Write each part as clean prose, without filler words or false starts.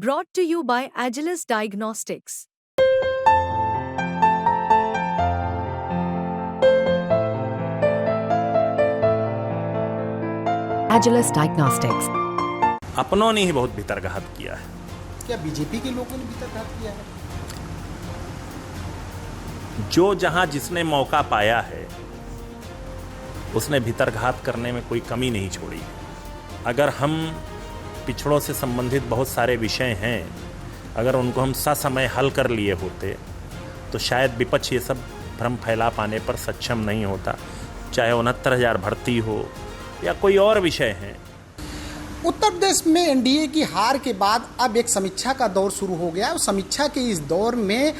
Brought to you by Agilus Diagnostics. Agilus Diagnostics. अपनों ने ही बहुत भीतरघात किया है। क्या बीजेपी के लोगों ने भीतरघात किया है? जो जहां जिसने मौका पाया है उसने भीतरघात करने में कोई कमी नहीं छोड़ी। अगर हम पिछड़ों से संबंधित बहुत सारे विषय हैं, अगर उनको हम ससमय हल कर लिए होते तो शायद विपक्ष ये सब भ्रम फैला पाने पर सक्षम नहीं होता। चाहे 69,000 भर्ती हो या कोई और विषय है। उत्तर प्रदेश में एनडीए की हार के बाद अब एक समीक्षा का दौर शुरू हो गया है। समीक्षा के इस दौर में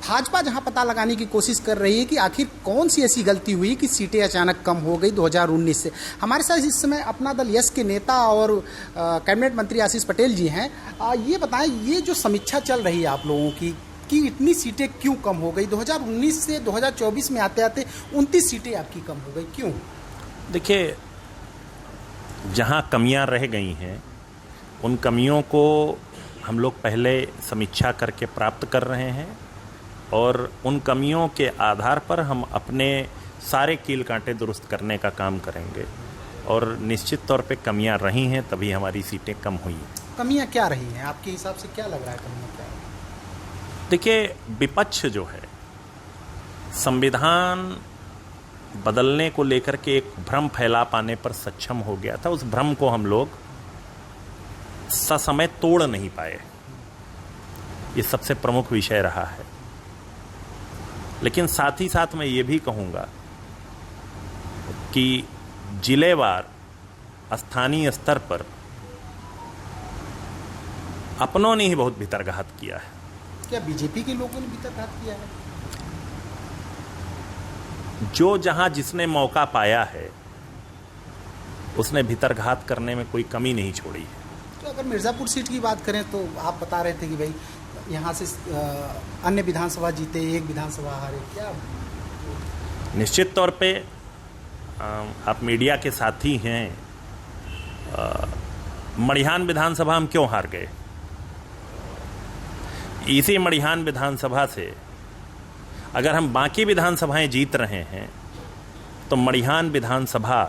भाजपा जहां पता लगाने की कोशिश कर रही है कि आखिर कौन सी ऐसी गलती हुई कि सीटें अचानक कम हो गई 2019 से। हमारे साथ इस समय अपना दल यस के नेता और कैबिनेट मंत्री आशीष पटेल जी हैं। ये बताएं, ये जो समीक्षा चल रही है आप लोगों की कि इतनी सीटें क्यों कम हो गई? 2019 से 2024 में आते आते 29 सीटें आपकी कम हो गई, क्यों? देखिए, जहां कमियां रह गई हैं उन कमियों को हम लोग पहले समीक्षा करके प्राप्त कर रहे हैं और उन कमियों के आधार पर हम अपने सारे कील कांटे दुरुस्त करने का काम करेंगे। और निश्चित तौर पे कमियां रही हैं, तभी हमारी सीटें कम हुई हैं। कमियां क्या रही हैं आपके हिसाब से? क्या लग रहा है कमियां क्या है? देखिए, विपक्ष जो है संविधान बदलने को लेकर के एक भ्रम फैला पाने पर सक्षम हो गया था। उस भ्रम को हम लोग ससमय तोड़ नहीं पाए। ये सबसे प्रमुख विषय रहा है। लेकिन साथ ही साथ मैं ये भी कहूँगा कि जिलेवार स्थानीय स्तर पर अपनों ने ही बहुत भीतरघात किया है। क्या बीजेपी के लोगों ने भीतरघात किया है? जो जहां जिसने मौका पाया है उसने भीतरघात करने में कोई कमी नहीं छोड़ी है। तो अगर मिर्ज़ापुर सीट की बात करें तो आप बता रहे थे कि भाई यहाँ से अन्य विधानसभा जीते, एक विधानसभा हारे, क्या? निश्चित तौर पे आप मीडिया के साथी हैं। मड़िहान विधानसभा हम क्यों हार गए? इसी मड़िहान विधानसभा से अगर हम बाकी विधानसभाएं जीत रहे हैं तो मड़िहान विधानसभा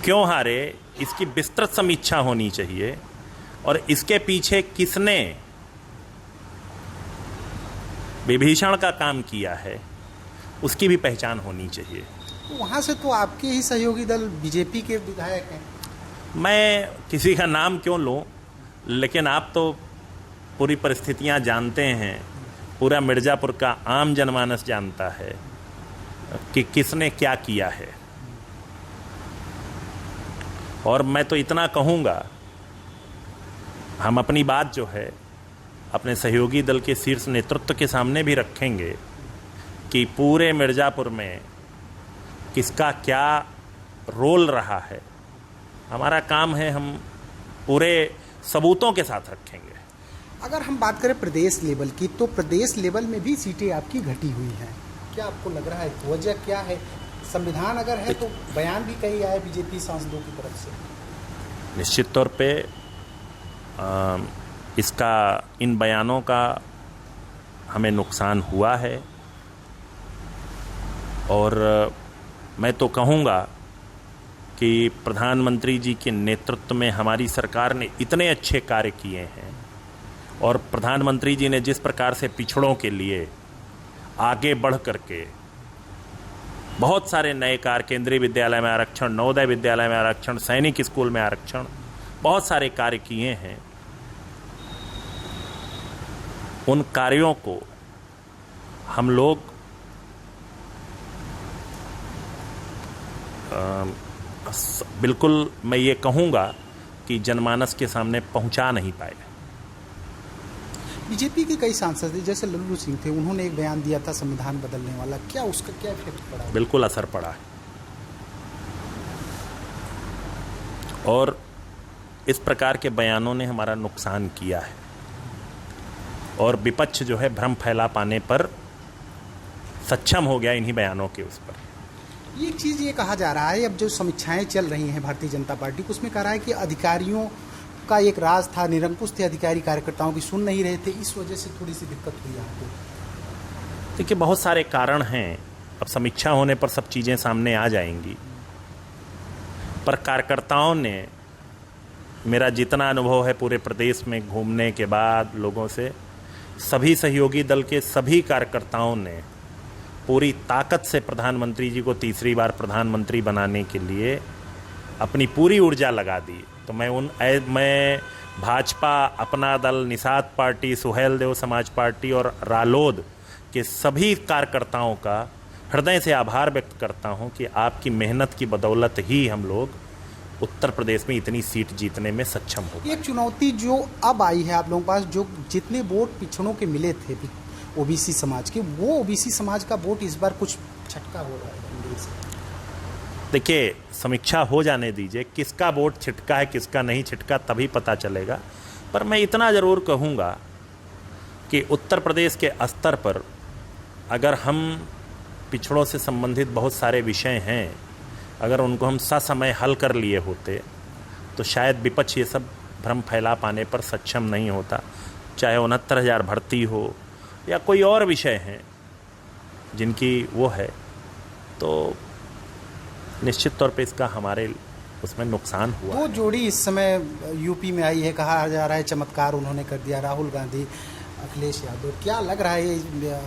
क्यों हारे, इसकी विस्तृत समीक्षा होनी चाहिए और इसके पीछे किसने विभीषण का काम किया है उसकी भी पहचान होनी चाहिए। वहाँ से तो आपके ही सहयोगी दल बीजेपी के विधायक हैं। मैं किसी का नाम क्यों लूं, लेकिन आप तो पूरी परिस्थितियां जानते हैं। पूरा मिर्ज़ापुर का आम जनमानस जानता है कि किसने क्या किया है। और मैं तो इतना कहूँगा, हम अपनी बात जो है अपने सहयोगी दल के शीर्ष नेतृत्व के सामने भी रखेंगे कि पूरे मिर्ज़ापुर में किसका क्या रोल रहा है। हमारा काम है, हम पूरे सबूतों के साथ रखेंगे। अगर हम बात करें प्रदेश लेवल की, तो प्रदेश लेवल में भी सीटें आपकी घटी हुई हैं। क्या आपको लग रहा है वजह क्या है? संविधान अगर है तो बयान भी कई आए बीजेपी सांसदों की तरफ से। निश्चित तौर पे इसका, इन बयानों का हमें नुकसान हुआ है और मैं तो कहूँगा कि प्रधानमंत्री जी के नेतृत्व में हमारी सरकार ने इतने अच्छे कार्य किए हैं और प्रधानमंत्री जी ने जिस प्रकार से पिछड़ों के लिए आगे बढ़ करके बहुत सारे नए कार्य, केंद्रीय विद्यालय में आरक्षण, नवोदय विद्यालय में आरक्षण, सैनिक स्कूल में आरक्षण, बहुत सारे कार्य किए हैं। उन कार्यों को हम लोग बिल्कुल, मैं ये कहूँगा कि जनमानस के सामने पहुँचा नहीं पाए। बीजेपी के कई सांसद थे, जैसे लल्लू सिंह थे, उन्होंने एक बयान दिया था संविधान बदलने वाला। क्या उसका क्या इफेक्ट पड़ा? बिल्कुल असर पड़ा है और इस प्रकार के बयानों ने हमारा नुकसान किया है और विपक्ष जो है भ्रम फैला पाने पर सक्षम हो गया इन्हीं बयानों के उस पर। ये चीज़ ये कहा जा रहा है, अब जो समीक्षाएं चल रही हैं भारतीय जनता पार्टी को, उसमें कह रहा है कि अधिकारियों आपका एक राज था, निरंकुश थे अधिकारी कार्यकर्ताओं की, सुन नहीं रहे थे, इस वजह से थोड़ी सी दिक्कत हुई यहाँ पे? देखिए, बहुत सारे कारण हैं। अब समीक्षा होने पर सब चीज़ें सामने आ जाएंगी, पर कार्यकर्ताओं ने, मेरा जितना अनुभव है पूरे प्रदेश में घूमने के बाद लोगों से, सभी सहयोगी दल के सभी कार्यकर्ताओं ने पूरी ताकत से प्रधानमंत्री जी को तीसरी बार प्रधानमंत्री बनाने के लिए अपनी पूरी ऊर्जा लगा दी। तो मैं भाजपा, अपना दल, निषाद पार्टी, सुहेलदेव समाज पार्टी और रालोद के सभी कार्यकर्ताओं का हृदय से आभार व्यक्त करता हूं कि आपकी मेहनत की बदौलत ही हम लोग उत्तर प्रदेश में इतनी सीट जीतने में सक्षम हो गए। एक चुनौती जो अब आई है आप लोगों के पास, जो जितने वोट पिछड़ों के मिले थे ओबीसी समाज के, वो ओबीसी समाज का वोट इस बार कुछ छटका हो रहा है। देखिए, समीक्षा हो जाने दीजिए, किसका वोट छिटका है किसका नहीं छिटका तभी पता चलेगा। पर मैं इतना ज़रूर कहूँगा कि उत्तर प्रदेश के स्तर पर अगर हम पिछड़ों से संबंधित बहुत सारे विषय हैं, अगर उनको हम ससमय हल कर लिए होते तो शायद विपक्ष ये सब भ्रम फैला पाने पर सक्षम नहीं होता। चाहे 69,000 भर्ती हो या कोई और विषय हैं जिनकी वो है, तो निश्चित तौर पे इसका हमारे उसमें नुकसान हुआ। वो जोड़ी इस समय यूपी में आई है, कहा जा रहा है चमत्कार उन्होंने कर दिया, राहुल गांधी, अखिलेश यादव। क्या लग रहा है, ये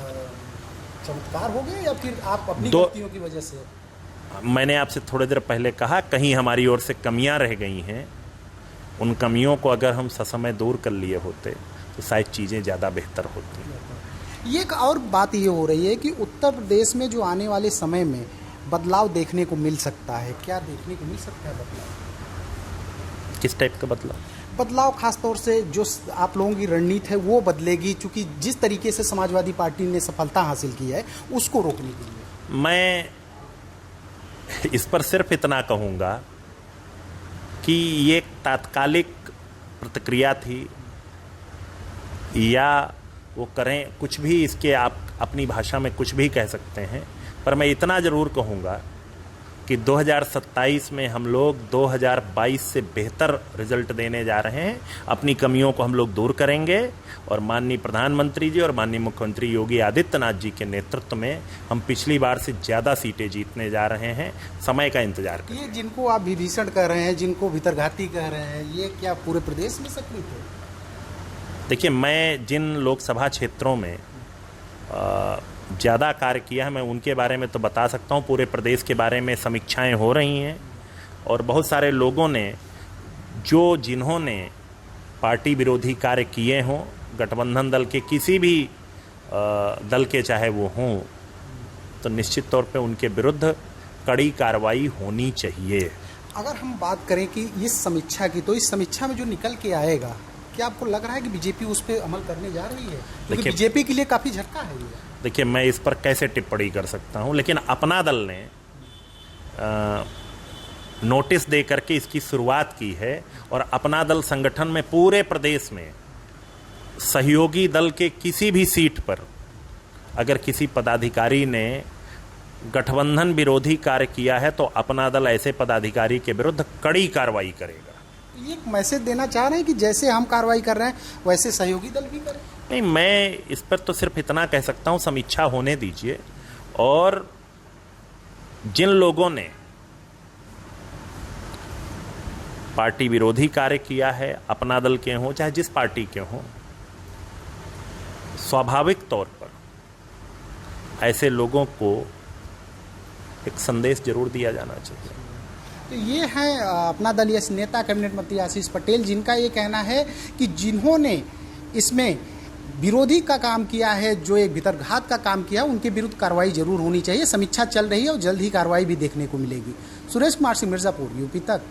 चमत्कार हो गए या फिर आप अपनी गलतियों की वजह से? मैंने आपसे थोड़ी देर पहले कहा, कहीं हमारी ओर से कमियां रह गई हैं। उन कमियों को अगर हम ससमय दूर कर लिए होते तो शायद चीज़ें ज़्यादा बेहतर होती। ये एक और बात ये हो रही है कि उत्तर प्रदेश में जो आने वाले समय में बदलाव देखने को मिल सकता है, क्या देखने को मिल सकता है बदलाव? किस टाइप का बदलाव? बदलाव खासतौर से जो आप लोगों की रणनीति है वो बदलेगी, क्योंकि जिस तरीके से समाजवादी पार्टी ने सफलता हासिल की है उसको रोकने के लिए। मैं इस पर सिर्फ इतना कहूँगा कि ये एक तात्कालिक प्रतिक्रिया थी, या वो करें कुछ भी, इसके आप अपनी भाषा में कुछ भी कह सकते हैं, पर मैं इतना ज़रूर कहूँगा कि 2027 में हम लोग 2022 से बेहतर रिजल्ट देने जा रहे हैं। अपनी कमियों को हम लोग दूर करेंगे और माननीय प्रधानमंत्री जी और माननीय मुख्यमंत्री योगी आदित्यनाथ जी के नेतृत्व में हम पिछली बार से ज़्यादा सीटें जीतने जा रहे हैं। समय का इंतजार करें। ये जिनको आप विभीषण कह रहे हैं, जिनको भीतरघाती कह रहे हैं, ये क्या पूरे प्रदेश में सक्रिय थे? देखिए, मैं जिन लोकसभा क्षेत्रों में ज़्यादा कार्य किया है, मैं उनके बारे में तो बता सकता हूँ। पूरे प्रदेश के बारे में समीक्षाएं हो रही हैं और बहुत सारे लोगों ने जिन्होंने पार्टी विरोधी कार्य किए हों, गठबंधन दल के किसी भी दल के चाहे वो हों, तो निश्चित तौर पे उनके विरुद्ध कड़ी कार्रवाई होनी चाहिए। अगर हम बात करें कि इस समीक्षा की, तो इस समीक्षा में जो निकल के आएगा, क्या आपको लग रहा है कि बीजेपी उस पर अमल करने जा रही है? क्योंकि बीजेपी के लिए काफ़ी झटका है ये। देखिए, मैं इस पर कैसे टिप्पणी कर सकता हूं, लेकिन अपना दल ने नोटिस दे करके इसकी शुरुआत की है और अपना दल संगठन में पूरे प्रदेश में सहयोगी दल के किसी भी सीट पर अगर किसी पदाधिकारी ने गठबंधन विरोधी कार्य किया है तो अपना दल ऐसे पदाधिकारी के विरुद्ध कड़ी कार्रवाई करेगा। ये मैसेज देना चाह रहे हैं कि जैसे हम कार्रवाई कर रहे हैं वैसे सहयोगी दल भी करें? नहीं, मैं इस पर तो सिर्फ इतना कह सकता हूं, समीक्षा होने दीजिए। और जिन लोगों ने पार्टी विरोधी कार्य किया है, अपना दल के हों चाहे जिस पार्टी के हों, स्वाभाविक तौर पर ऐसे लोगों को एक संदेश जरूर दिया जाना चाहिए। तो ये है अपना दल नेता कैबिनेट मंत्री आशीष पटेल, जिनका ये कहना है कि जिन्होंने इसमें विरोधी का काम किया है, जो एक भीतरघात का काम किया, उनके विरुद्ध कार्रवाई जरूर होनी चाहिए। समीक्षा चल रही है और जल्द ही कार्रवाई भी देखने को मिलेगी। सुरेश कुमार सिंह, मिर्जापुर, यूपी तक।